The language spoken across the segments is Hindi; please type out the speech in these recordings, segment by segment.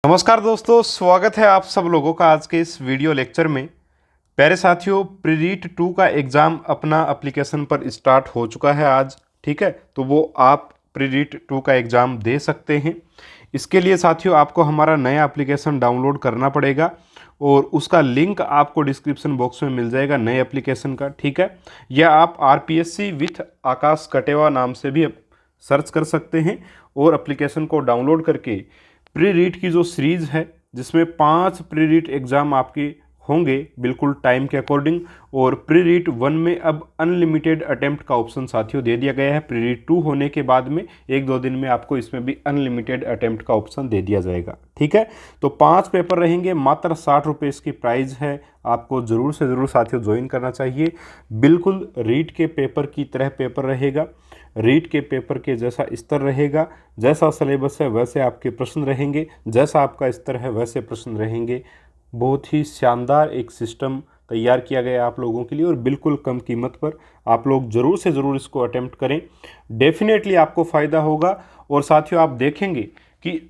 नमस्कार दोस्तों, स्वागत है आप सब लोगों का आज के इस वीडियो लेक्चर में। प्यारे साथियों, प्रीरीट 2 का एग्ज़ाम अपना एप्लीकेशन पर स्टार्ट हो चुका है आज। ठीक है, तो वो आप प्रीरीट 2 का एग्ज़ाम दे सकते हैं। इसके लिए साथियों आपको हमारा नया एप्लीकेशन डाउनलोड करना पड़ेगा और उसका लिंक आपको डिस्क्रिप्शन बॉक्स में मिल जाएगा नए एप्लीकेशन का। ठीक है, या आप RPSC विथ आकाश कटेवा नाम से भी सर्च कर सकते हैं और एप्लीकेशन को डाउनलोड करके प्री रीट की जो सीरीज़ है जिसमें 5 प्री रीट एग्ज़ाम आपके होंगे बिल्कुल टाइम के अकॉर्डिंग, और प्री रीट 1 में अब अनलिमिटेड अटेम्प्ट का ऑप्शन साथियों दे दिया गया है। प्री रीट 2 होने के बाद में 1-2 दिन में आपको इसमें भी अनलिमिटेड अटेम्प्ट का ऑप्शन दे दिया जाएगा। ठीक है, तो 5 पेपर रहेंगे, मात्र 60 रुपये इसकी प्राइस है। आपको ज़रूर से ज़रूर साथियों ज्वाइन करना चाहिए। बिल्कुल रीट के पेपर की तरह पेपर रहेगा, रीट के पेपर के जैसा स्तर रहेगा, जैसा सिलेबस है वैसे आपके प्रश्न रहेंगे, जैसा आपका स्तर है वैसे प्रश्न रहेंगे। बहुत ही शानदार एक सिस्टम तैयार किया गया है आप लोगों के लिए और बिल्कुल कम कीमत पर। आप लोग ज़रूर से ज़रूर इसको अटेम्प्ट करें, डेफिनेटली आपको फ़ायदा होगा। और साथियों आप देखेंगे कि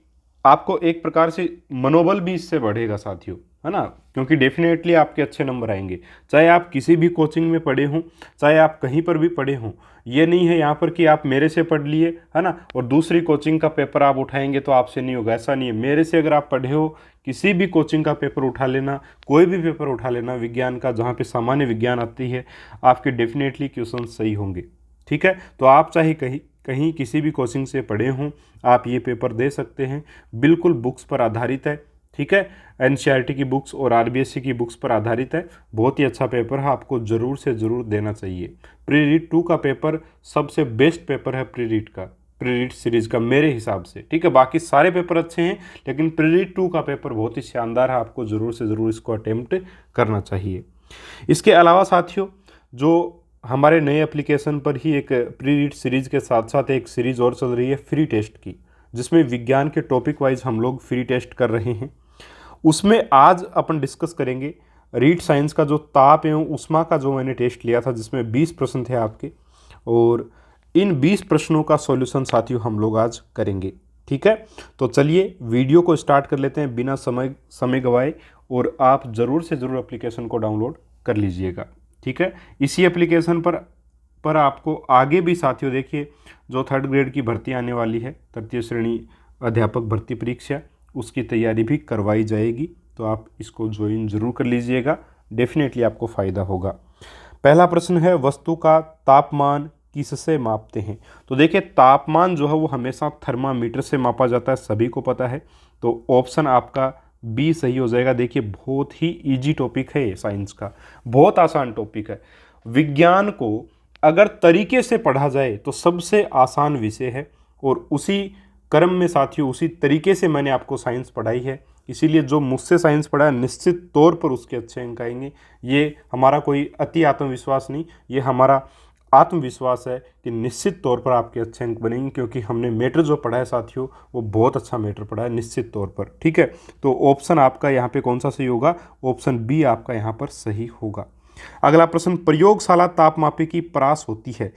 आपको एक प्रकार से मनोबल भी इससे बढ़ेगा साथियों, है ना, क्योंकि डेफिनेटली आपके अच्छे नंबर आएंगे। चाहे आप किसी भी कोचिंग में पढ़े हों, चाहे आप कहीं पर भी पढ़े हों, ये नहीं है यहाँ पर कि आप मेरे से पढ़ लिए, है ना, और दूसरी कोचिंग का पेपर आप उठाएंगे तो आपसे नहीं होगा। ऐसा नहीं है। मेरे से अगर आप पढ़े हो, किसी भी कोचिंग का पेपर उठा लेना, कोई भी पेपर उठा लेना विज्ञान का, जहाँ पे सामान्य विज्ञान आती है, आपके डेफिनेटली क्वेश्चन सही होंगे। ठीक है, तो आप चाहे कहीं कहीं किसी भी कोचिंग से पढ़े हों, आप ये पेपर दे सकते हैं। बिल्कुल बुक्स पर आधारित है। ठीक है, NCERT की बुक्स और RBSC की बुक्स पर आधारित है। बहुत ही अच्छा पेपर है, आपको ज़रूर से ज़रूर देना चाहिए। प्री रीट 2 का पेपर सबसे बेस्ट पेपर है प्री रीट का, प्री रीट सीरीज का मेरे हिसाब से। ठीक है, बाकी सारे पेपर अच्छे हैं लेकिन प्री रीट 2 का पेपर बहुत ही शानदार है। आपको ज़रूर से ज़रूर इसको अटेम्प्ट करना चाहिए। इसके अलावा साथियों, जो हमारे नए एप्लीकेशन पर ही एक प्री रीट सीरीज के साथ साथ एक सीरीज़ और चल रही है फ्री टेस्ट की, जिसमें विज्ञान के टॉपिक वाइज हम लोग फ्री टेस्ट कर रहे हैं। उसमें आज अपन डिस्कस करेंगे रीट साइंस का जो ताप एवं उष्मा का जो मैंने टेस्ट लिया था, जिसमें 20 प्रश्न थे आपके, और इन 20 प्रश्नों का सॉल्यूशन साथियों हम लोग आज करेंगे। ठीक है, तो चलिए वीडियो को स्टार्ट कर लेते हैं बिना समय गवाए, और आप ज़रूर से ज़रूर एप्लीकेशन को डाउनलोड कर लीजिएगा। ठीक है, इसी एप्लीकेशन पर आपको आगे भी साथियों देखिए, जो 3rd ग्रेड की भर्ती आने वाली है, तृतीय श्रेणी अध्यापक भर्ती परीक्षा, उसकी तैयारी भी करवाई जाएगी। तो आप इसको ज्वाइन जरूर कर लीजिएगा, डेफिनेटली आपको फ़ायदा होगा। पहला प्रश्न है, वस्तु का तापमान किससे मापते हैं? तो देखिए, तापमान जो है वो हमेशा थर्मामीटर से मापा जाता है, सभी को पता है। तो ऑप्शन आपका बी सही हो जाएगा। देखिए, बहुत ही इजी टॉपिक है ये, साइंस का बहुत आसान टॉपिक है। विज्ञान को अगर तरीके से पढ़ा जाए तो सबसे आसान विषय है, और उसी क्रम में साथियों उसी तरीके से मैंने आपको साइंस पढ़ाई है। इसीलिए जो मुझसे साइंस पढ़ा है निश्चित तौर पर उसके अच्छे अंक आएंगे। ये हमारा कोई अति आत्मविश्वास नहीं, ये हमारा आत्मविश्वास है कि निश्चित तौर पर आपके अच्छे अंक बनेंगे, क्योंकि हमने मैटर जो पढ़ा है साथियों वो बहुत अच्छा मैटर पढ़ा है निश्चित तौर पर। ठीक है, तो ऑप्शन आपका यहाँ पे कौन सा सही होगा? ऑप्शन बी आपका यहाँ पर सही होगा। अगला प्रश्न, प्रयोगशाला तापमापी की परास होती है।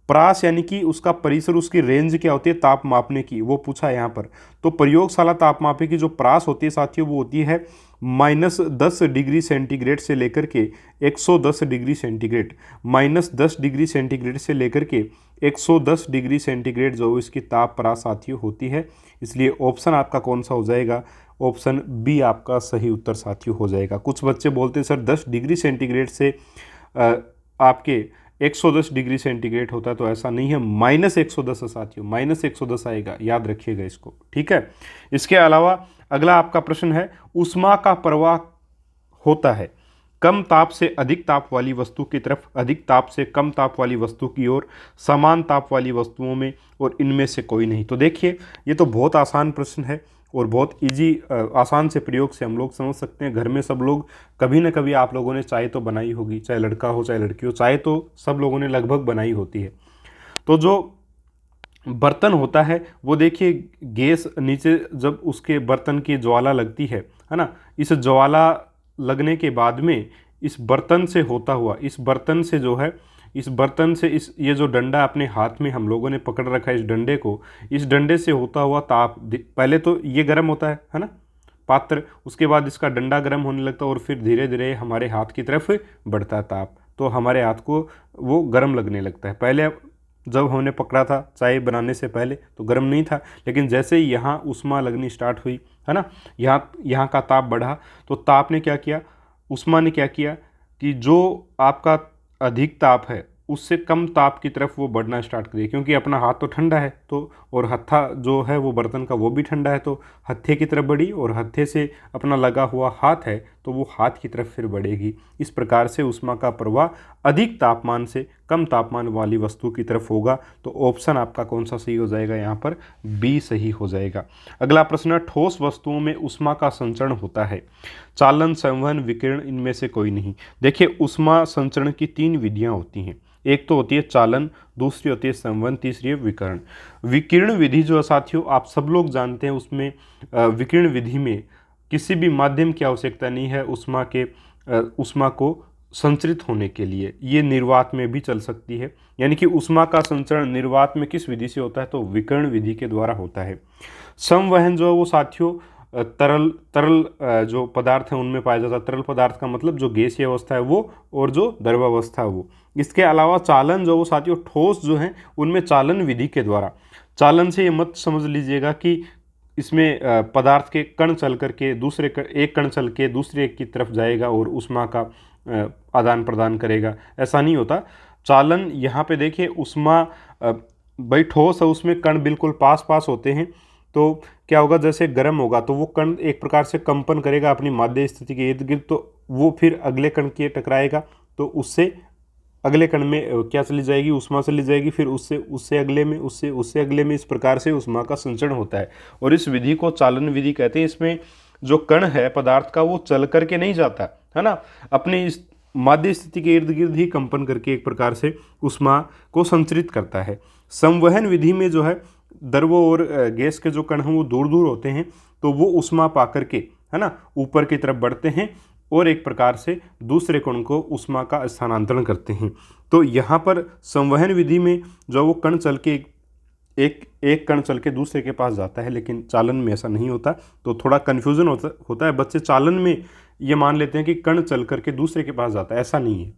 परास यानी कि उसका परिसर, उसकी रेंज क्या होती है ताप मापने की, वो पूछा है यहाँ पर। तो प्रयोगशाला तापमापी की जो परास होती है साथियों वो होती है -10 डिग्री सेंटीग्रेड से लेकर के 110 डिग्री सेंटीग्रेड, -10 डिग्री सेंटीग्रेड से लेकर के 110 डिग्री सेंटीग्रेड जो इसकी ताप परास साथियों होती है। इसलिए ऑप्शन आपका कौन सा हो जाएगा? ऑप्शन बी आपका सही उत्तर साथियों हो जाएगा। कुछ बच्चे बोलते हैं सर 10 डिग्री सेंटीग्रेड से आपके 110 डिग्री सेंटीग्रेड होता है, तो ऐसा नहीं है, -110 है साथियों, -110 आएगा, याद रखिएगा इसको। ठीक है, इसके अलावा अगला आपका प्रश्न है, ऊष्मा का प्रवाह होता है कम ताप से अधिक ताप वाली वस्तु की तरफ, अधिक ताप से कम ताप वाली वस्तु की ओर, समान ताप वाली वस्तुओं में, और इनमें से कोई नहीं। तो देखिए, ये तो बहुत आसान प्रश्न है और बहुत इजी आसान से प्रयोग से हम लोग समझ सकते हैं। घर में सब लोग कभी ना कभी आप लोगों ने चाय तो बनाई होगी, चाहे लड़का हो चाहे लड़की हो, चाय तो सब लोगों ने लगभग बनाई होती है। तो जो बर्तन होता है वो देखिए, गैस नीचे जब उसके बर्तन की ज्वाला लगती है ना, इस ज्वाला लगने के बाद में इस बर्तन से होता हुआ, इस बर्तन से जो है, इस बर्तन से इस ये जो डंडा अपने हाथ में हम लोगों ने पकड़ रखा है, इस डंडे को, इस डंडे से होता हुआ ताप, पहले तो ये गर्म होता है ना, पात्र, उसके बाद इसका डंडा गर्म होने लगता है और फिर धीरे धीरे हमारे हाथ की तरफ बढ़ता है ताप, तो हमारे हाथ को वो गर्म लगने लगता है। पहले जब हमने पकड़ा था चाय बनाने से पहले तो गर्म नहीं था, लेकिन जैसे ही यहाँ ऊष्मा लगनी स्टार्ट हुई, है ना, यहाँ का ताप बढ़ा, तो ताप ने क्या किया, ऊष्मा ने क्या किया कि जो आपका अधिक ताप है उससे कम ताप की तरफ वो बढ़ना स्टार्ट करिए, क्योंकि अपना हाथ तो ठंडा है, तो और हत्था जो है वो बर्तन का वो भी ठंडा है, तो हत्थे की तरफ बढ़ी और हत्थे से अपना लगा हुआ हाथ है तो वो हाथ की तरफ फिर बढ़ेगी। इस प्रकार से ऊष्मा का प्रवाह अधिक तापमान से कम तापमान वाली वस्तु की तरफ होगा। तो ऑप्शन आपका कौन सा सही हो जाएगा, यहाँ पर बी सही हो जाएगा। अगला प्रश्न, ठोस वस्तुओं में ऊष्मा का संचरण होता है, चालन, संवहन, विकिरण, इनमें से कोई नहीं। देखिए ऊष्मा संचरण की 3 विधियां होती हैं, एक तो होती है चालन, दूसरी होती है संवहन, तीसरी है विकिरण। विकिरण विधि जो साथियों आप सब लोग जानते हैं, उसमें विकिरण विधि में किसी भी माध्यम की आवश्यकता नहीं है ऊष्मा को संचरित होने के लिए, ये निर्वात में भी चल सकती है। यानी कि ऊष्मा का संचरण निर्वात में किस विधि से होता है, तो विकिरण विधि के द्वारा होता है। संवहन जो है वो साथियों तरल जो पदार्थ है उनमें पाया जाता है। तरल पदार्थ का मतलब जो गैसीय अवस्था है वो, और जो द्रवावस्था है वो। इसके अलावा चालन जो वो साथियों ठोस जो है उनमें चालन विधि के द्वारा। चालन से ये मत समझ लीजिएगा कि इसमें पदार्थ के कण चल करके एक कण चल के दूसरे एक की तरफ जाएगा और ऊष्मा का आदान प्रदान करेगा, ऐसा नहीं होता। चालन यहाँ पे देखिए ऊष्मा भाई ठोस है, उसमें कण बिल्कुल पास पास होते हैं, तो क्या होगा, जैसे गर्म होगा तो वो कण एक प्रकार से कंपन करेगा अपनी माध्य स्थिति के इर्द गिर्द, तो वो फिर अगले कण के टकराएगा, तो उससे अगले कण में क्या चली जाएगी, ऊष्मा चली जाएगी, फिर उससे अगले में, उससे अगले में, इस प्रकार से ऊष्मा का संचरण होता है। और इस विधि को चालन विधि कहते हैं। इसमें जो कण है पदार्थ का वो चल करके नहीं जाता है ना, अपनी इस माध्य स्थिति के इर्द गिर्द ही कंपन करके एक प्रकार से ऊष्मा को संचरित करता है। संवहन विधि में जो है द्रव और गैस के जो कण हैं वो दूर दूर होते हैं, तो वो ऊष्मा पा करके, है ना, ऊपर की तरफ बढ़ते हैं और एक प्रकार से दूसरे कण को ऊष्मा का स्थानांतरण करते हैं। तो यहाँ पर संवहन विधि में जो वो कण चल के एक कण चल के दूसरे के पास जाता है, लेकिन चालन में ऐसा नहीं होता, तो थोड़ा कन्फ्यूजन होता है। बच्चे चालन में ये मान लेते हैं कि कण चल करके दूसरे के पास जाता है, ऐसा नहीं है।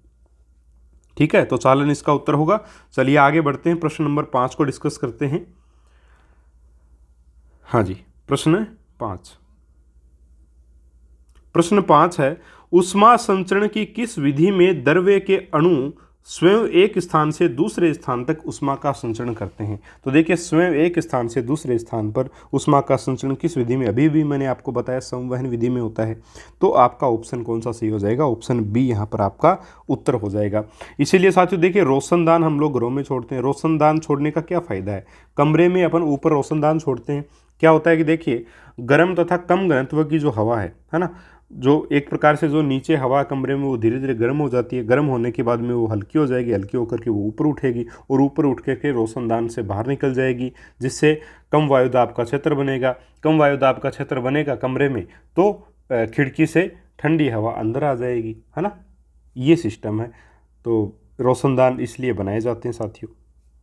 ठीक है, तो चालन इसका उत्तर होगा। चलिए आगे बढ़ते हैं, प्रश्न नंबर 5 को डिस्कस करते हैं। हाँ जी, प्रश्न 5 है, ऊष्मा संचरण की किस विधि में द्रव्य के अणु स्वयं एक स्थान से दूसरे स्थान तक ऊष्मा का संचरण करते हैं? तो देखिए स्वयं एक स्थान से दूसरे स्थान पर ऊष्मा का संचरण किस विधि में, अभी भी मैंने आपको बताया संवहन विधि में होता है। तो आपका ऑप्शन कौन सा सही हो जाएगा, ऑप्शन बी यहाँ पर आपका उत्तर हो जाएगा। इसीलिए साथियों देखिए रोशनदान हम लोग घरों में छोड़ते हैं। रोशनदान छोड़ने का क्या फ़ायदा है, कमरे में अपन ऊपर रोशनदान छोड़ते हैं, क्या होता है कि देखिए गर्म तथा कम घनत्व की जो हवा है ना, जो एक प्रकार से जो नीचे हवा कमरे में वो धीरे धीरे गर्म हो जाती है, गर्म होने के बाद में वो हल्की हो जाएगी, हल्की होकर के वो ऊपर उठेगी और ऊपर उठ के रोशनदान से बाहर निकल जाएगी, जिससे कम वायुदाब का क्षेत्र बनेगा। कम वायुदाब का क्षेत्र बनेगा कमरे में, तो खिड़की से ठंडी हवा अंदर आ जाएगी, है ना, ये सिस्टम है। तो रोशनदान इसलिए बनाए जाते हैं साथियों।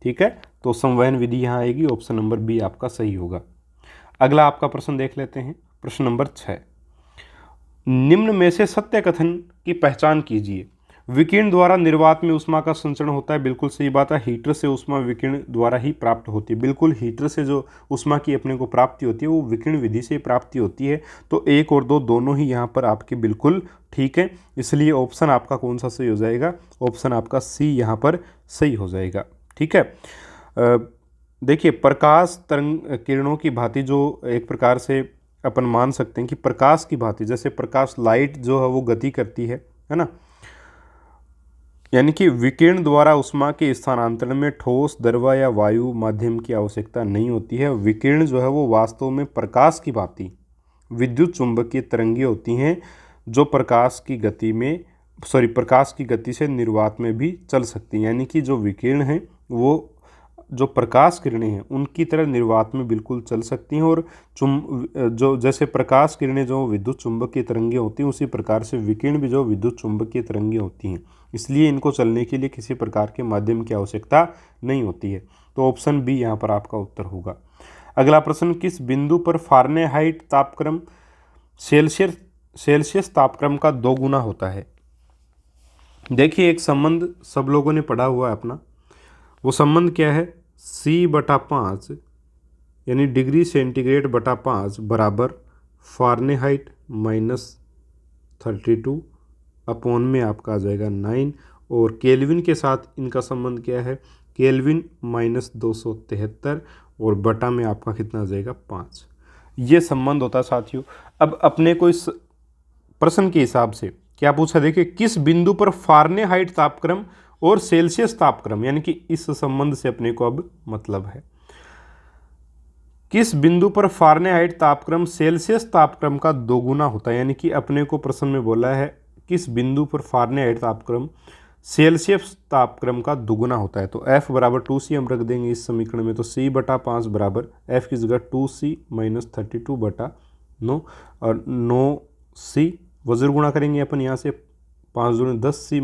ठीक है, तो संवहन विधि यहाँ आएगी, ऑप्शन नंबर बी आपका सही होगा। अगला आपका प्रश्न देख लेते हैं, प्रश्न नंबर 6, निम्न में से सत्य कथन की पहचान कीजिए। विकिरण द्वारा निर्वात में ऊष्मा का संचरण होता है, बिल्कुल सही बात है। हीटर से ऊष्मा विकिरण द्वारा ही प्राप्त होती है, बिल्कुल हीटर से जो ऊष्मा की अपने को प्राप्ति होती है वो विकिरण विधि से प्राप्ति होती है। तो 1 और 2 दोनों ही यहाँ पर आपके बिल्कुल ठीक है, इसलिए ऑप्शन आपका कौन सा सही हो जाएगा, ऑप्शन आपका सी यहाँ पर सही हो जाएगा। ठीक है, देखिए प्रकाश तरंग किरणों की भांति जो एक प्रकार से अपन मान सकते हैं कि प्रकाश की भांति, जैसे प्रकाश लाइट जो है वो गति करती है ना, यानी कि विकिरण द्वारा ऊष्मा के स्थानांतरण में ठोस, द्रव या वायु माध्यम की आवश्यकता नहीं होती है। विकिरण जो है वो वास्तव में प्रकाश की भांति विद्युत चुंबकीय तरंगें होती हैं, जो प्रकाश की गति से निर्वात में भी चल सकती हैं। यानी कि जो विकिरण है वो जो प्रकाश किरणें हैं उनकी तरह निर्वात में बिल्कुल चल सकती हैं, और जो जैसे प्रकाश किरणें जो विद्युत चुंबकीय तरंगें होती हैं, उसी प्रकार से विकिरण भी जो विद्युत चुंबकीय तरंगें होती हैं, इसलिए इनको चलने के लिए किसी प्रकार के माध्यम की आवश्यकता नहीं होती है। तो ऑप्शन बी यहाँ पर आपका उत्तर होगा। अगला प्रश्न, किस बिंदु पर फ़ारेनहाइट तापक्रम सेल्सियस तापक्रम का 2 गुना होता है। देखिए एक संबंध सब लोगों ने पढ़ा हुआ है अपना, वो संबंध क्या है, C/5 यानी डिग्री सेंटीग्रेड बटा 5 बराबर फ़ारेनहाइट -32 अपॉन में आपका आ जाएगा 9, और केल्विन के साथ इनका संबंध क्या है, केल्विन -273 और बटा में आपका कितना आ जाएगा 5। ये संबंध होता है साथियों। अब अपने को इस प्रश्न के हिसाब से क्या पूछा, देखिए किस बिंदु पर फ़ारेनहाइट तापक्रम और सेल्सियस तापक्रम, यानी कि इस संबंध से अपने को अब मतलब है, किस बिंदु पर फ़ारेनहाइट तापक्रम सेल्सियस तापक्रम का 2 गुना होता है। यानी कि अपने को प्रश्न में बोला है किस बिंदु पर फ़ारेनहाइट तापक्रम सेल्सियस तापक्रम का 2 गुना होता है। तो F बराबर 2C हम रख देंगे इस समीकरण में, तो C/5 बराबर F की जगह 2C - 32/9 और 9C वज्र गुणा करेंगे अपन यहाँ से, 5 दूनी 10C -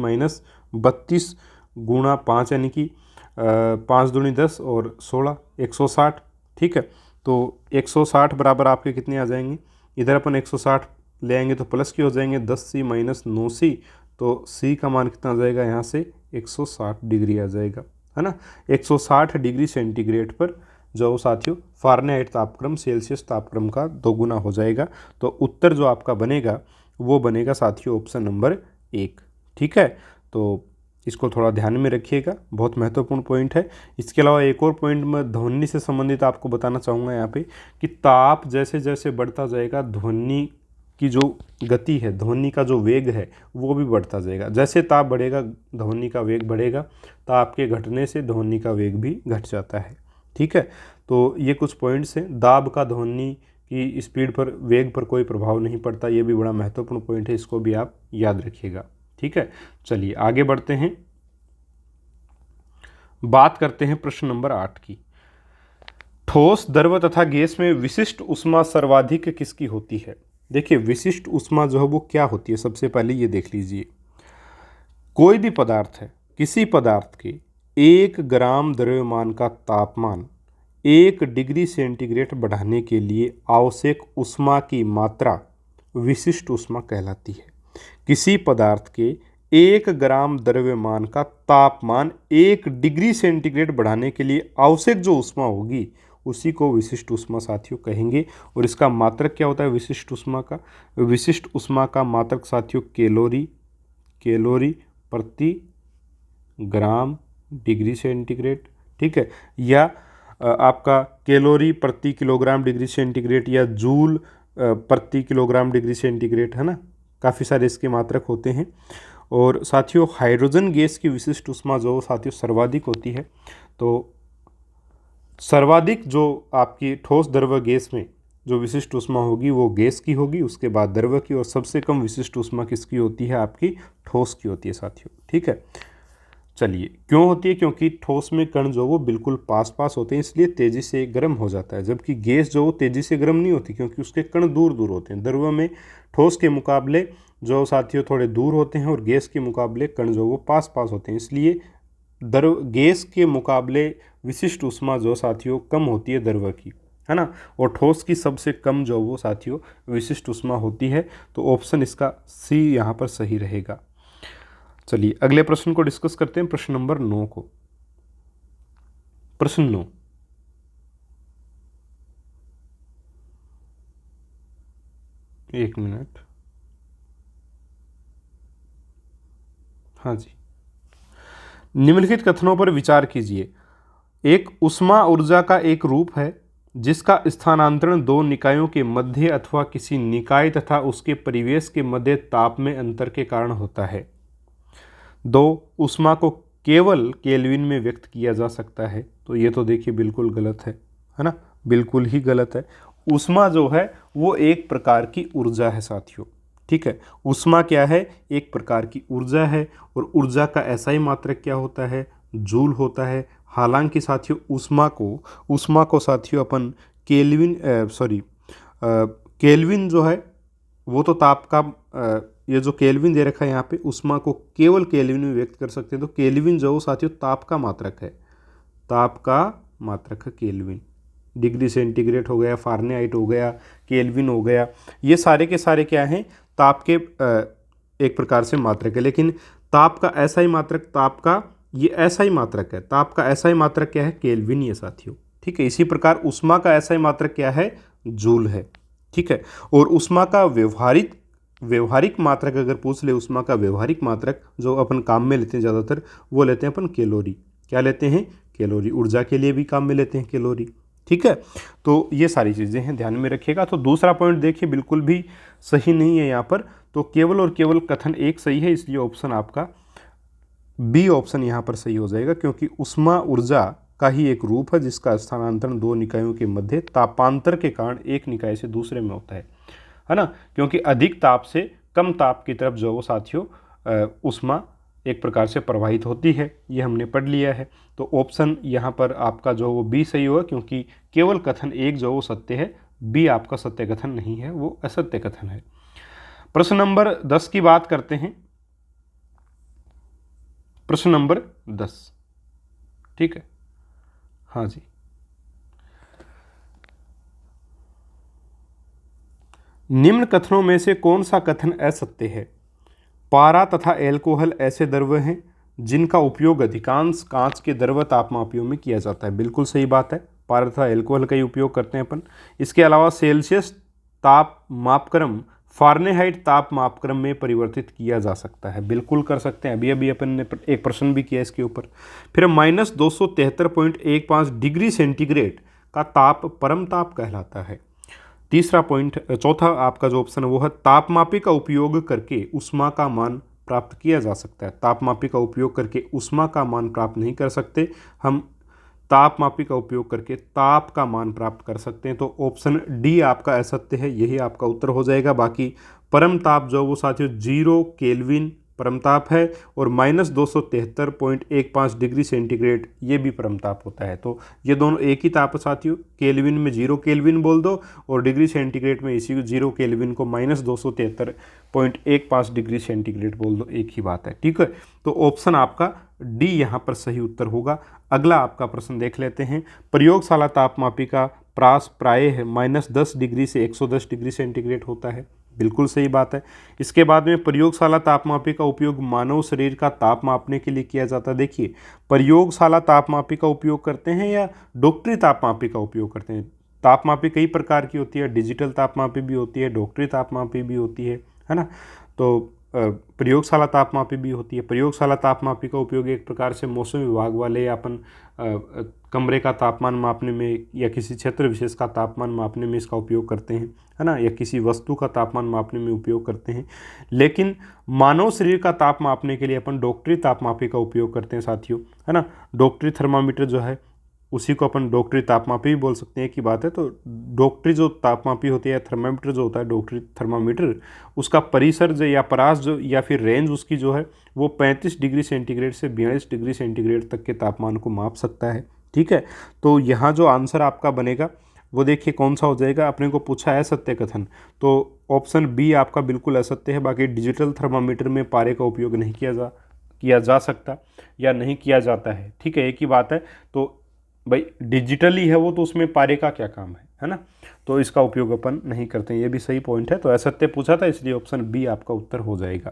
32 गुणा 5 यानी कि 5 दूनी 10 और 16 160। ठीक है, तो 160 बराबर आपके कितने आ जाएंगे, इधर अपन 160 ले आएंगे तो प्लस की हो जाएंगे 10C - 9C, तो C का मान कितना आ जाएगा यहाँ से 160 डिग्री आ जाएगा, है ना। 160 डिग्री सेंटीग्रेड पर जो साथियों फ़ारेनहाइट तापक्रम सेल्सियस तापक्रम का 2 गुना हो जाएगा। तो उत्तर जो आपका बनेगा वो बनेगा साथियों ऑप्शन नंबर 1। ठीक है, तो इसको थोड़ा ध्यान में रखिएगा, बहुत महत्वपूर्ण पॉइंट है। इसके अलावा एक और पॉइंट मैं ध्वनि से संबंधित आपको बताना चाहूँगा यहाँ पे कि ताप जैसे जैसे बढ़ता जाएगा, ध्वनि की जो गति है, ध्वनि का जो वेग है वो भी बढ़ता जाएगा। जैसे ताप बढ़ेगा ध्वनि का वेग बढ़ेगा, ताप के घटने से ध्वनि का वेग भी घट जाता है। ठीक है, तो ये कुछ पॉइंट्स हैं। दाब का ध्वनि की स्पीड पर, वेग पर कोई प्रभाव नहीं पड़ता, ये भी बड़ा महत्वपूर्ण पॉइंट है, इसको भी आप याद रखिएगा। ठीक है, चलिए आगे बढ़ते हैं, बात करते हैं प्रश्न नंबर 8 की। ठोस, द्रव तथा गैस में विशिष्ट ऊष्मा सर्वाधिक किसकी होती है। देखिए विशिष्ट ऊष्मा जो है वो क्या होती है, सबसे पहले ये देख लीजिए। कोई भी पदार्थ है, किसी पदार्थ के 1 ग्राम द्रव्यमान का तापमान 1 डिग्री सेंटीग्रेड बढ़ाने के लिए आवश्यक ऊष्मा की मात्रा विशिष्ट ऊष्मा कहलाती है। किसी पदार्थ के 1 ग्राम द्रव्यमान का तापमान 1 डिग्री सेंटीग्रेड बढ़ाने के लिए आवश्यक जो ऊष्मा होगी उसी को विशिष्ट ऊष्मा साथियों कहेंगे। और इसका मात्रक क्या होता है विशिष्ट ऊष्मा का, विशिष्ट ऊष्मा का मात्रक साथियों कैलोरी प्रति ग्राम डिग्री सेंटीग्रेड। ठीक है, या आपका कैलोरी प्रति किलोग्राम डिग्री सेंटीग्रेड या जूल प्रति किलोग्राम डिग्री सेंटीग्रेड, है ना। काफ़ी सारे इसके मात्रक होते हैं। और साथियों हाइड्रोजन गैस की विशिष्ट ऊष्मा जो साथियों सर्वाधिक होती है। तो सर्वाधिक जो आपकी ठोस द्रव गैस में जो विशिष्ट ऊष्मा होगी वो गैस की होगी, उसके बाद द्रव की, और सबसे कम विशिष्ट ऊष्मा किसकी होती है, आपकी ठोस की होती है साथियों। ठीक है, चलिए क्यों होती है, क्योंकि ठोस में कण जो वो बिल्कुल पास पास होते हैं, इसलिए तेज़ी से गर्म हो जाता है, जबकि गैस जो वो तेज़ी से गर्म नहीं होती क्योंकि उसके कण दूर दूर होते हैं। द्रव में ठोस के मुकाबले जो साथियों थोड़े दूर होते हैं और गैस के मुकाबले कण जो वो पास पास होते हैं, इसलिए द्रव गैस के मुकाबले विशिष्ट ऊष्मा जो साथियों कम होती है द्रव की, है ना। और ठोस की सबसे कम जो वो साथियों विशिष्ट ऊष्मा होती है। तो ऑप्शन इसका सी यहाँ पर सही रहेगा। चलिए अगले प्रश्न को डिस्कस करते हैं, प्रश्न नंबर 9 को। प्रश्न 9, एक मिनट, हाँ जी। निम्नलिखित कथनों पर विचार कीजिए। एक ऊष्मा ऊर्जा का एक रूप है जिसका स्थानांतरण दो निकायों के मध्य अथवा किसी निकाय तथा उसके परिवेश के मध्य ताप में अंतर के कारण होता है। 2, ऊष्मा को केवल केल्विन में व्यक्त किया जा सकता है। तो ये तो देखिए बिल्कुल गलत है ना, बिल्कुल ही गलत है। ऊष्मा जो है वो एक प्रकार की ऊर्जा है साथियों। ठीक है, ऊष्मा क्या है, एक प्रकार की ऊर्जा है, और ऊर्जा का ऐसा ही मात्रक क्या होता है, जूल होता है। हालांकि साथियों ऊष्मा को साथियों अपन केल्विन जो है वो तो ताप का, ये जो केल्विन दे रखा है यहाँ पे, ऊष्मा को केवल केल्विन में व्यक्त कर सकते हैं। तो केल्विन जो साथियों ताप का मात्रक है, ताप का मात्रक है केल्विन। डिग्री सेंटीग्रेड हो गया, फ़ारेनहाइट हो गया, केल्विन हो गया, ये सारे के सारे क्या हैं, ताप के एक प्रकार से मात्रक है। लेकिन ताप का एसआई मात्रक, ताप का ये एसआई मात्रक है, ताप का एसआई मात्रक क्या है, केल्विन ये साथियों। ठीक है, इसी प्रकार ऊष्मा का एसआई मात्रक क्या है, जूल है। ठीक है, और ऊष्मा का व्यवहारिक मात्रक अगर पूछ ले, ऊष्मा का व्यवहारिक मात्रक जो अपन काम में लेते हैं ज़्यादातर, वो लेते हैं अपन कैलोरी। क्या लेते हैं, कैलोरी। ऊर्जा के लिए भी काम में लेते हैं कैलोरी। ठीक है, तो ये सारी चीज़ें हैं, ध्यान में रखिएगा। तो दूसरा पॉइंट देखिए बिल्कुल भी सही नहीं है यहाँ पर, तो केवल और केवल कथन एक सही है, इसलिए ऑप्शन आपका बी ऑप्शन यहाँ पर सही हो जाएगा, क्योंकि ऊष्मा ऊर्जा का ही एक रूप है जिसका स्थानांतरण दो निकायों के मध्य तापांतर के कारण एक निकाय से दूसरे में होता है ना। क्योंकि अधिक ताप से कम ताप की तरफ जो वो साथियों ऊष्मा एक प्रकार से प्रवाहित होती है, ये हमने पढ़ लिया है। तो ऑप्शन यहाँ पर आपका जो वो बी सही होगा, क्योंकि केवल कथन एक जो वो सत्य है, बी आपका सत्य कथन नहीं है, वो असत्य कथन है। प्रश्न नंबर 10 की बात करते हैं। प्रश्न नंबर 10, ठीक है, हाँ जी। निम्न कथनों में से कौन सा कथन असत्य है। पारा तथा एल्कोहल ऐसे द्रव्य हैं जिनका उपयोग अधिकांश कांच के द्रव्य तापमापियों में किया जाता है। बिल्कुल सही बात है, पारा तथा एल्कोहल का ही उपयोग करते हैं अपन। इसके अलावा सेल्सियस ताप मापक्रम फारेनहाइट ताप मापक्रम में परिवर्तित किया जा सकता है। बिल्कुल कर सकते हैं, अभी अभी अपन ने एक प्रश्न भी किया इसके ऊपर। फिर -273.15 डिग्री सेंटीग्रेड का ताप परम ताप कहलाता है। तीसरा पॉइंट, चौथा आपका जो ऑप्शन है वो है तापमापी का उपयोग करके ऊष्मा का मान प्राप्त किया जा सकता है। तापमापी का उपयोग करके ऊष्मा का मान प्राप्त नहीं कर सकते, हम तापमापी का उपयोग करके ताप का मान प्राप्त कर सकते हैं। तो ऑप्शन डी आपका असत्य है, यही आपका उत्तर हो जाएगा। बाकी परम ताप जो वो साथियों 0 केल्विन परम ताप है, और -273.15 डिग्री सेंटीग्रेड ये भी परम ताप होता है। तो ये दोनों एक ही ताप है साथियों, केल्विन में 0 केल्विन बोल दो, और डिग्री सेंटीग्रेड में इसी 0 केल्विन को -273.15 डिग्री सेंटीग्रेड बोल दो, एक ही बात है। ठीक है, तो ऑप्शन आपका डी यहाँ पर सही उत्तर होगा। अगला आपका प्रश्न देख लेते हैं। प्रयोगशाला तापमापी का प्रास प्रायः -10 डिग्री से 110 डिग्री सेंटीग्रेड होता है। बिल्कुल सही बात है। इसके बाद में प्रयोगशाला तापमापी का उपयोग मानव शरीर का ताप मापने के लिए किया जाता है। देखिए, प्रयोगशाला तापमापी का उपयोग करते हैं या डॉक्टरी तापमापी का उपयोग करते हैं। तापमापी कई प्रकार की होती है, डिजिटल तापमापी भी होती है, डॉक्टरी तापमापी भी होती है ना। तो प्रयोगशाला तापमापी भी होती है। प्रयोगशाला तापमापी का उपयोग एक प्रकार से मौसम विभाग वाले अपन कमरे का तापमान मापने में या किसी क्षेत्र विशेष का तापमान मापने में इसका उपयोग करते हैं, है ना, या किसी वस्तु का तापमान मापने में उपयोग करते हैं। लेकिन मानव शरीर का ताप मापने के लिए अपन डॉक्टरी तापमापी का उपयोग करते हैं साथियों, है ना। डॉक्टरी थर्मामीटर जो है उसी को अपन डॉक्टरी तापमापी भी बोल सकते हैं, की बात है। तो डॉक्टरी जो तापमापी होती है, थर्मामीटर जो होता है, डॉक्टरी थर्मामीटर, उसका परिसर जो या परास जो या फिर रेंज उसकी जो है वो 35 डिग्री सेंटीग्रेड से 42 डिग्री सेंटीग्रेड तक के तापमान को माप सकता है। ठीक है, तो यहाँ जो आंसर आपका बनेगा वो देखिए कौन सा हो जाएगा। अपने को पूछा है सत्य कथन, तो ऑप्शन बी आपका बिल्कुल असत्य है। बाकी डिजिटल थर्मामीटर में पारे का उपयोग नहीं किया जा सकता या नहीं किया जाता है। ठीक है, एक ही बात है। तो भाई डिजिटली है वो, तो उसमें पारे का क्या काम है ना। तो इसका उपयोग अपन नहीं करते, ये भी सही पॉइंट है। तो असत्य पूछा था, इसलिए ऑप्शन बी आपका उत्तर हो जाएगा।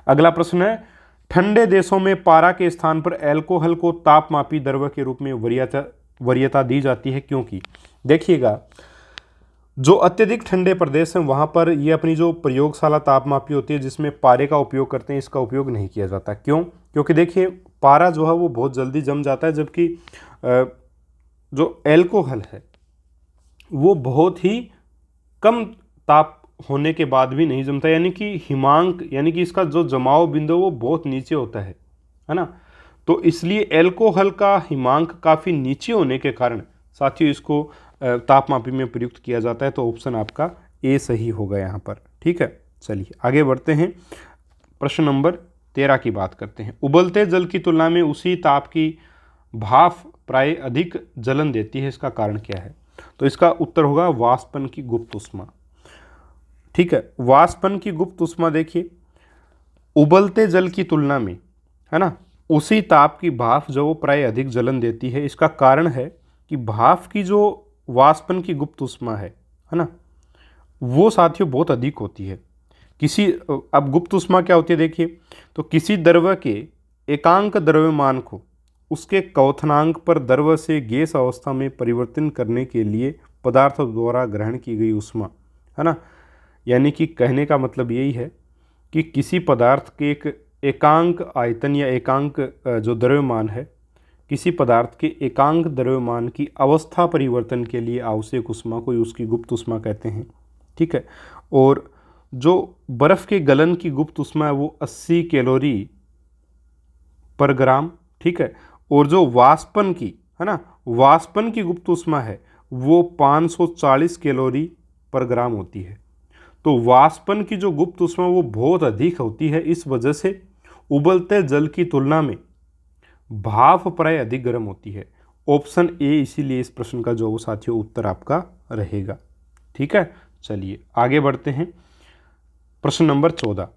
अगला प्रश्न है, ठंडे देशों में पारा के स्थान पर एल्कोहल को तापमापी द्रव्य के रूप में वरीयता दी जाती है, क्योंकि देखिएगा जो अत्यधिक ठंडे प्रदेश हैं वहाँ पर ये अपनी जो प्रयोगशाला तापमापी होती है जिसमें पारे का उपयोग करते हैं, इसका उपयोग नहीं किया जाता। क्यों? क्योंकि देखिए पारा जो है वो बहुत जल्दी जम जाता है, जबकि जो एल्कोहल है वो बहुत ही कम ताप होने के बाद भी नहीं जमता, यानी कि हिमांक, यानी कि इसका जो जमाव बिंदु वो बहुत नीचे होता है ना। तो इसलिए एल्कोहल का हिमांक काफ़ी नीचे होने के कारण साथियों इसको तापमापी में प्रयुक्त किया जाता है। तो ऑप्शन आपका ए सही होगा यहाँ पर। ठीक है, चलिए आगे बढ़ते हैं। प्रश्न नंबर 13 की बात करते हैं। उबलते जल की तुलना में उसी ताप की भाप प्राय अधिक जलन देती है, इसका कारण क्या है? तो इसका उत्तर होगा वाष्पन की गुप्त ऊष्मा। ठीक है, वाष्पन की गुप्त ऊष्मा देखिए उबलते जल की तुलना में, है ना, उसी ताप की भाप जो वो प्राय अधिक जलन देती है। इसका कारण है कि भाप की जो वाष्पन की गुप्त ऊष्मा है ना, वो साथियों बहुत अधिक होती है। अब गुप्त ऊष्मा क्या होती है देखिए, तो किसी द्रव्य के एकांक द्रव्यमान को उसके क्वथनांक पर द्रव्य से गैस अवस्था में परिवर्तन करने के लिए पदार्थ द्वारा ग्रहण की गई ऊष्मा, है ना। यानी कि कहने का मतलब यही है कि किसी पदार्थ के एक एकांक आयतन या एकांक जो द्रव्यमान है, किसी पदार्थ के एकांक द्रव्यमान की अवस्था परिवर्तन के लिए आवश्यक ऊष्मा को उसकी गुप्त ऊष्मा कहते हैं, ठीक है। और जो बर्फ़ के गलन की गुप्त ऊष्मा है वो 80 कैलोरी पर ग्राम, ठीक है। और जो वाष्पन की, है ना, वाष्पन की गुप्त ऊष्मा है वो 540 कैलोरी पर ग्राम होती है। तो वाष्पन की जो गुप्त ऊष्मा वो बहुत अधिक होती है, इस वजह से उबलते जल की तुलना में भाप प्राय अधिक गर्म होती है। ऑप्शन ए इसीलिए इस प्रश्न का जो साथियों उत्तर आपका रहेगा, ठीक है। चलिए आगे बढ़ते हैं। प्रश्न नंबर 14,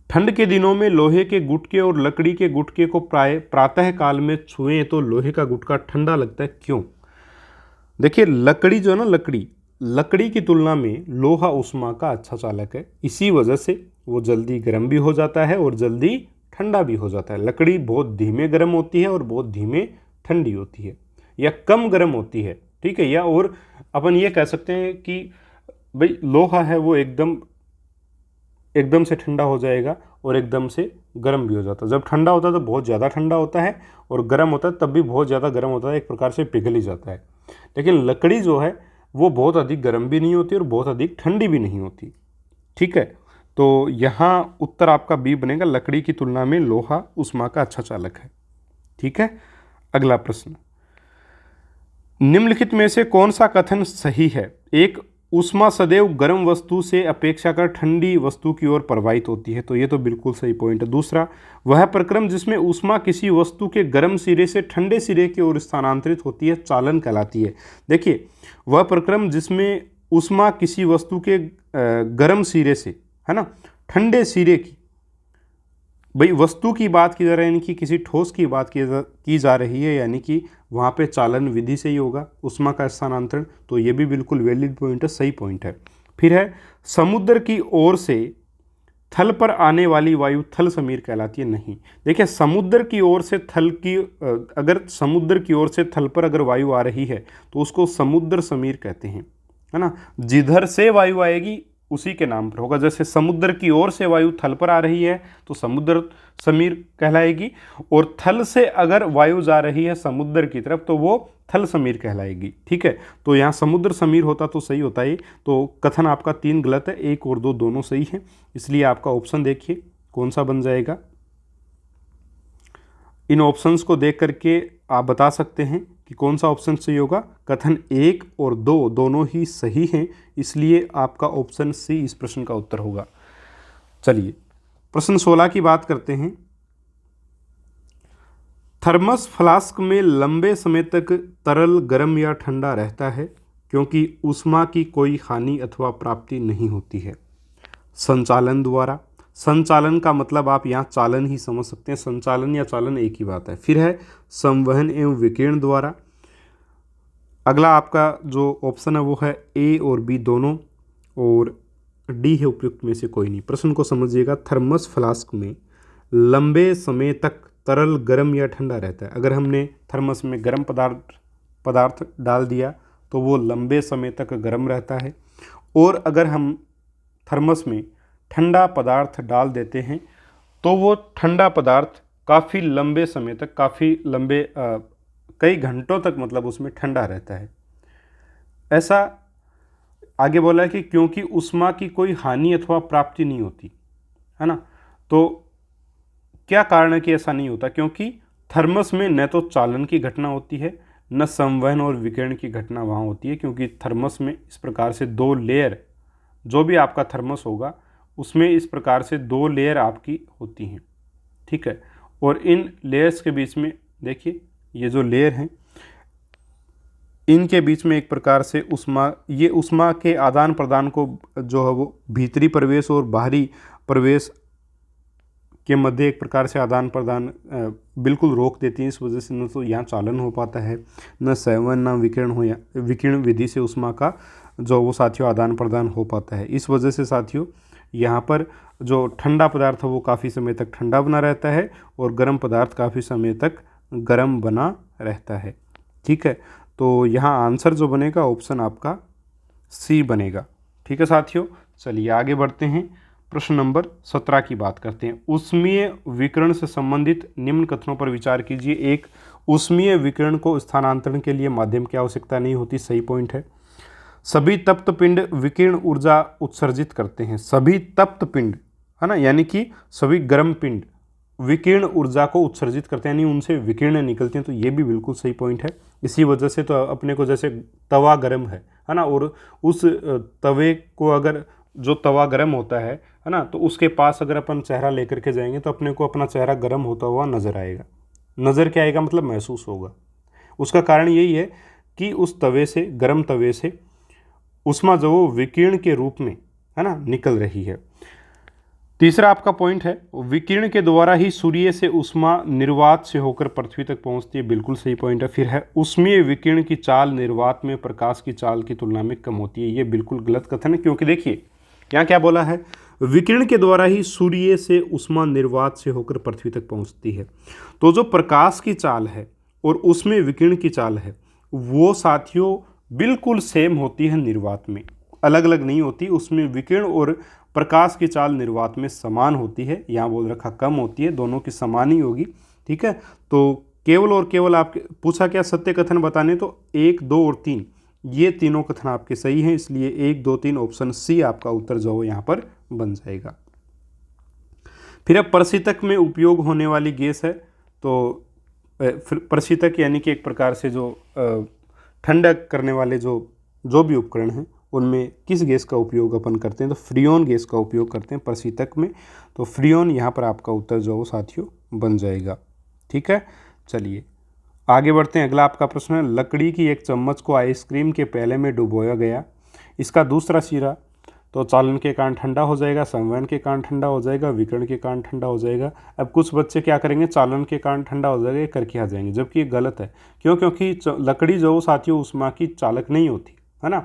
ठंड के दिनों में लोहे के गुटके और लकड़ी के गुटके को प्रातः काल में छुएं तो लोहे का गुटका ठंडा लगता है, क्यों? देखिए लकड़ी जो है ना, लकड़ी की तुलना में लोहा ऊष्मा का अच्छा चालक है, इसी वजह से वो जल्दी गर्म भी हो जाता है और जल्दी ठंडा भी हो जाता है। लकड़ी बहुत धीमे गर्म होती है और बहुत धीमे ठंडी होती है, या कम गर्म होती है, ठीक है। या और अपन ये कह सकते हैं कि भाई लोहा है वो एकदम से ठंडा हो जाएगा और एकदम से गर्म भी हो जाता है। जब ठंडा होता है तो बहुत ज़्यादा ठंडा होता है, और गर्म होता है तब भी बहुत ज़्यादा गर्म होता है, एक प्रकार से पिघल ही जाता है। लेकिन लकड़ी जो है वो बहुत अधिक गर्म भी नहीं होती और बहुत अधिक ठंडी भी नहीं होती, ठीक है। तो यहाँ उत्तर आपका बी बनेगा, लकड़ी की तुलना में लोहा ऊष्मा का अच्छा चालक है, ठीक है। अगला प्रश्न, निम्नलिखित में से कौन सा कथन सही है? एक, ऊष्मा सदैव गर्म वस्तु से अपेक्षाकृत ठंडी वस्तु की ओर प्रवाहित होती है, तो ये तो बिल्कुल सही पॉइंट है। दूसरा, वह प्रक्रम जिसमें ऊष्मा किसी वस्तु के गर्म सिरे से ठंडे सिरे की ओर स्थानांतरित होती है चालन कहलाती है। देखिए, वह प्रक्रम जिसमें ऊष्मा किसी वस्तु के गर्म सिरे से, है ना, ठंडे सिरे की, भाई वस्तु की बात की जा रही है, यानी कि किसी ठोस की बात की जा रही है, यानी कि वहाँ पे चालन विधि से ही होगा ऊष्मा का स्थानांतरण, तो ये भी बिल्कुल वैलिड पॉइंट है, सही पॉइंट है। फिर है, समुद्र की ओर से थल पर आने वाली वायु थल समीर कहलाती है, नहीं। देखिए समुद्र की ओर से अगर समुद्र की ओर से थल पर अगर वायु आ रही है तो उसको समुद्र समीर कहते हैं, है ना। जिधर से वायु आएगी उसी के नाम पर होगा। जैसे समुद्र की ओर से वायु थल पर आ रही है तो समुद्र समीर कहलाएगी, और थल से अगर वायु जा रही है समुद्र की तरफ तो वो थल समीर कहलाएगी, ठीक है। तो यहाँ समुद्र समीर होता तो सही होता है। तो कथन आपका 3 गलत है, 1 और 2 दोनों सही हैं, इसलिए आपका ऑप्शन देखिए कौन सा बन जाएगा। इन ऑप्शंस को देख करके आप बता सकते हैं कि कौन सा ऑप्शन सही होगा। कथन 1 और 2 दोनों ही सही हैं, इसलिए आपका ऑप्शन सी इस प्रश्न का उत्तर होगा। चलिए प्रश्न 16 की बात करते हैं। थर्मस फ्लास्क में लंबे समय तक तरल गर्म या ठंडा रहता है क्योंकि ऊष्मा की कोई हानि अथवा प्राप्ति नहीं होती है। संचालन द्वारा, संचालन का मतलब आप यहाँ चालन ही समझ सकते हैं, संचालन या चालन एक ही बात है। फिर है संवहन एवं विकिरण द्वारा। अगला आपका जो ऑप्शन है वो है ए और बी दोनों, और डी है उपयुक्त में से कोई नहीं। प्रश्न को समझिएगा, थर्मस फ्लास्क में लंबे समय तक तरल गर्म या ठंडा रहता है। अगर हमने थर्मस में गर्म पदार्थ डाल दिया तो वो लंबे समय तक गर्म रहता है, और अगर हम थर्मस में ठंडा पदार्थ डाल देते हैं तो वो ठंडा पदार्थ काफ़ी लंबे समय तक, काफ़ी लंबे कई घंटों तक मतलब उसमें ठंडा रहता है। ऐसा आगे बोला है कि क्योंकि ऊष्मा की कोई हानि अथवा प्राप्ति नहीं होती, है ना। तो क्या कारण है कि ऐसा नहीं होता? क्योंकि थर्मस में न तो चालन की घटना होती है, न संवहन और विकिरण की घटना वहाँ होती है, क्योंकि थर्मस में इस प्रकार से 2 लेयर, जो भी आपका थर्मस होगा उसमें इस प्रकार से 2 लेयर आपकी होती हैं, ठीक है। और इन लेयर्स के बीच में देखिए ये जो लेयर हैं इनके बीच में एक प्रकार से ये ऊष्मा के आदान प्रदान को जो है वो भीतरी प्रवेश और बाहरी प्रवेश के मध्य एक प्रकार से आदान प्रदान बिल्कुल रोक देती है। इस वजह से न तो यहाँ चालन हो पाता है, न संवहन, न विकिरण विधि से ऊष्मा का जो वो साथियों आदान प्रदान हो पाता है। इस वजह से साथियों यहाँ पर जो ठंडा पदार्थ है वो काफ़ी समय तक ठंडा बना रहता है और गर्म पदार्थ काफ़ी समय तक गर्म बना रहता है। ठीक है, तो यहाँ आंसर जो बनेगा ऑप्शन आपका सी बनेगा। ठीक है साथियों, चलिए आगे बढ़ते हैं। प्रश्न नंबर 17 की बात करते हैं। ऊष्मीय विकिरण से संबंधित निम्न कथनों पर विचार कीजिए। एक, ऊष्मीय विकिरण को स्थानांतरण के लिए माध्यम की आवश्यकता नहीं होती, सही पॉइंट है। सभी तप्त पिंड विकिरण ऊर्जा उत्सर्जित करते हैं। सभी तप्त पिंड है ना, यानी कि सभी गर्म पिंड विकिरण ऊर्जा को उत्सर्जित करते हैं, यानी उनसे विकिरण निकलती हैं, तो ये भी बिल्कुल सही पॉइंट है। इसी वजह से तो अपने को जैसे तवा गर्म है ना, और उस तवे को अगर जो तवा गर्म होता है ना, तो उसके पास अगर अपन चेहरा लेकर के जाएंगे तो अपने को अपना चेहरा गर्म होता हुआ नजर आएगा। नज़र क्या आएगा, मतलब महसूस होगा। उसका कारण यही है कि उस तवे से, गर्म तवे से उष्मा जो वो विकिरण के रूप में है ना निकल रही है। तीसरा आपका पॉइंट है, विकिरण के द्वारा ही सूर्य से उष्मा निर्वात से होकर पृथ्वी तक पहुंचती है, बिल्कुल सही पॉइंट है। फिर है, ऊष्मीय विकिरण की चाल निर्वात में प्रकाश की चाल की तुलना में कम होती है, ये बिल्कुल गलत कथन है, क्योंकि देखिए यहाँ क्या बोला है, विकिरण के द्वारा ही सूर्य से उष्मा निर्वात से होकर पृथ्वी तक पहुंचती है। तो जो प्रकाश की चाल है और उसमें विकिरण की चाल है वो साथियों बिल्कुल सेम होती है निर्वात में, अलग अलग नहीं होती। उसमें विकिरण और प्रकाश की चाल निर्वात में समान होती है, यहाँ बोल रखा कम होती है, दोनों की समान ही होगी। ठीक है, तो केवल और केवल आपके पूछा क्या सत्य कथन बताने, तो 1, 2 और 3 ये तीनों कथन आपके सही हैं, इसलिए 1, 2, 3 ऑप्शन सी आपका उत्तर जो हो यहाँ पर बन जाएगा। फिर अब प्रशीतक में उपयोग होने वाली गैस है, तो प्रशीतक यानी कि एक प्रकार से जो ठंडक करने वाले जो भी उपकरण हैं उनमें किस गैस का उपयोग अपन करते हैं, तो फ्रियोन गैस का उपयोग करते हैं प्रशीतक में। तो फ्रियोन यहाँ पर आपका उत्तर जो हो साथियों बन जाएगा। ठीक है, चलिए आगे बढ़ते हैं। अगला आपका प्रश्न है, लकड़ी की एक चम्मच को आइसक्रीम के प्याले में डुबोया गया, इसका दूसरा सिरा तो चालन के कारण ठंडा हो जाएगा, संवहन के कारण ठंडा हो जाएगा, विकिरण के कारण ठंडा हो जाएगा। अब कुछ बच्चे क्या करेंगे, चालन के कारण ठंडा हो जाएगा ये करके आ जाएंगे, जबकि ये गलत है। क्यों, क्योंकि लकड़ी जो साथियों उष्मा की चालक नहीं होती है ना,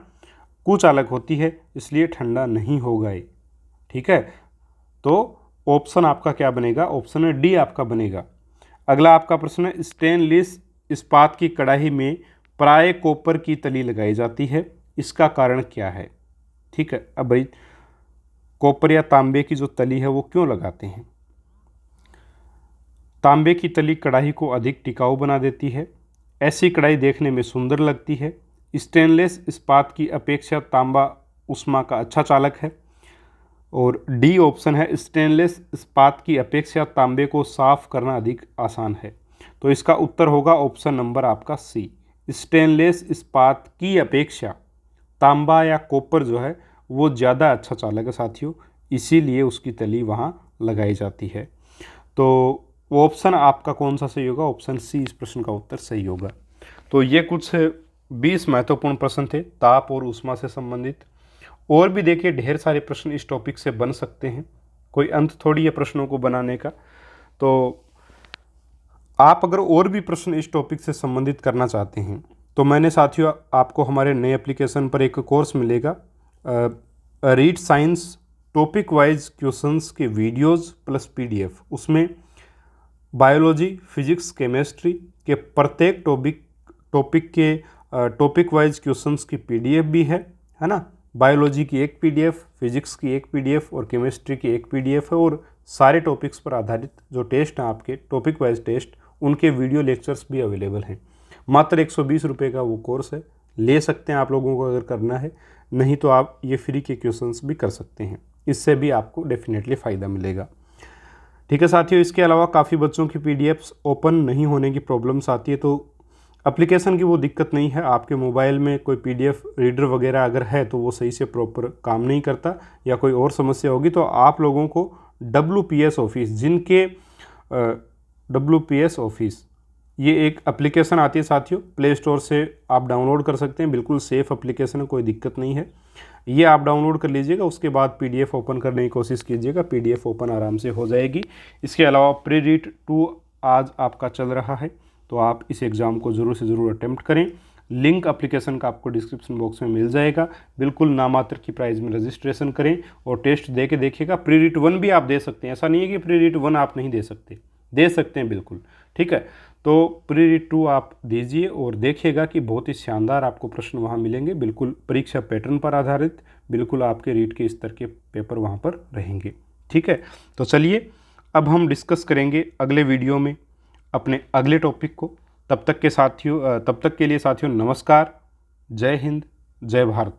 कुचालक होती है, इसलिए ठंडा नहीं होगा ये। ठीक है, तो ऑप्शन आपका क्या बनेगा, ऑप्शन डी आपका बनेगा। अगला आपका प्रश्न है, स्टेनलेस इस्पात की कढ़ाई में प्राय कॉपर की तली लगाई जाती है, इसका कारण क्या है। ठीक है, अब भाई कॉपर या तांबे की जो तली है वो क्यों लगाते हैं। तांबे की तली कढ़ाई को अधिक टिकाऊ बना देती है, ऐसी कढ़ाई देखने में सुंदर लगती है, स्टेनलेस इस्पात की अपेक्षा तांबा उष्मा का अच्छा चालक है, और डी ऑप्शन है, स्टेनलेस इस्पात की अपेक्षा तांबे को साफ करना अधिक आसान है। तो इसका उत्तर होगा ऑप्शन नंबर आपका सी, स्टेनलेस इस्पात की अपेक्षा तांबा या कॉपर जो है वो ज़्यादा अच्छा चालक है साथियों, इसीलिए उसकी तली वहाँ लगाई जाती है। तो ऑप्शन आपका कौन सा सही होगा, ऑप्शन सी इस प्रश्न का उत्तर सही होगा। तो ये कुछ 20 महत्वपूर्ण प्रश्न थे ताप और ऊष्मा से संबंधित। और भी देखिए ढेर सारे प्रश्न इस टॉपिक से बन सकते हैं, कोई अंत थोड़ी है प्रश्नों को बनाने का। तो आप अगर और भी प्रश्न इस टॉपिक से संबंधित करना चाहते हैं तो मैंने साथियों आपको हमारे नए एप्लीकेशन पर एक कोर्स मिलेगा, read science topic wise questions के वीडियोस प्लस पीडीएफ। उसमें बायोलॉजी, फिजिक्स, केमिस्ट्री के प्रत्येक टॉपिक के टॉपिक वाइज क्वेश्चंस की पीडीएफ भी है ना। बायोलॉजी की एक पीडीएफ, फिजिक्स की एक पीडीएफ और केमिस्ट्री की एक पीडीएफ है, और सारे टॉपिक्स पर आधारित जो टेस्ट हैं आपके टॉपिक वाइज टेस्ट, उनके वीडियो लेक्चर्स भी अवेलेबल हैं। मात्र 120 रुपये का वो कोर्स है, ले सकते हैं आप लोगों को अगर करना है, नहीं तो आप ये फ्री के क्वेश्चंस भी कर सकते हैं, इससे भी आपको डेफिनेटली फ़ायदा मिलेगा। ठीक है साथियों, इसके अलावा काफ़ी बच्चों की पीडीएफ्स ओपन नहीं होने की प्रॉब्लम्स आती है, तो एप्लीकेशन की वो दिक्कत नहीं है। आपके मोबाइल में कोई पीडीएफ रीडर वगैरह अगर है तो वो सही से प्रॉपर काम नहीं करता या कोई और समस्या होगी तो आप लोगों को WPS ऑफिस, जिनके WPS ऑफिस ये एक एप्लीकेशन आती है साथियों, प्ले स्टोर से आप डाउनलोड कर सकते हैं, बिल्कुल सेफ़ एप्लीकेशन है, कोई दिक्कत नहीं है। ये आप डाउनलोड कर लीजिएगा, उसके बाद पीडीएफ ओपन करने की कोशिश कीजिएगा, पीडीएफ ओपन आराम से हो जाएगी। इसके अलावा प्री-रीट 2 आज आपका चल रहा है, तो आप इस एग्ज़ाम को ज़रूर से ज़रूर अटेम्प्ट करें। लिंक एप्लीकेशन का आपको डिस्क्रिप्शन बॉक्स में मिल जाएगा। बिल्कुल नामात्र की प्राइस में रजिस्ट्रेशन करें और टेस्ट दे के देखिएगा। प्री रीट 1 भी आप दे सकते हैं, ऐसा नहीं है कि प्री रीट 1 आप नहीं दे सकते, दे सकते हैं बिल्कुल, ठीक है। तो प्री रीट 2 आप दीजिए और देखिएगा कि बहुत ही शानदार आपको प्रश्न वहाँ मिलेंगे, बिल्कुल परीक्षा पैटर्न पर आधारित, बिल्कुल आपके रीट के स्तर के पेपर वहाँ पर रहेंगे, ठीक है। तो चलिए अब हम डिस्कस करेंगे अगले वीडियो में अपने अगले टॉपिक को। तब तक के लिए साथियों नमस्कार, जय हिंद, जय भारत।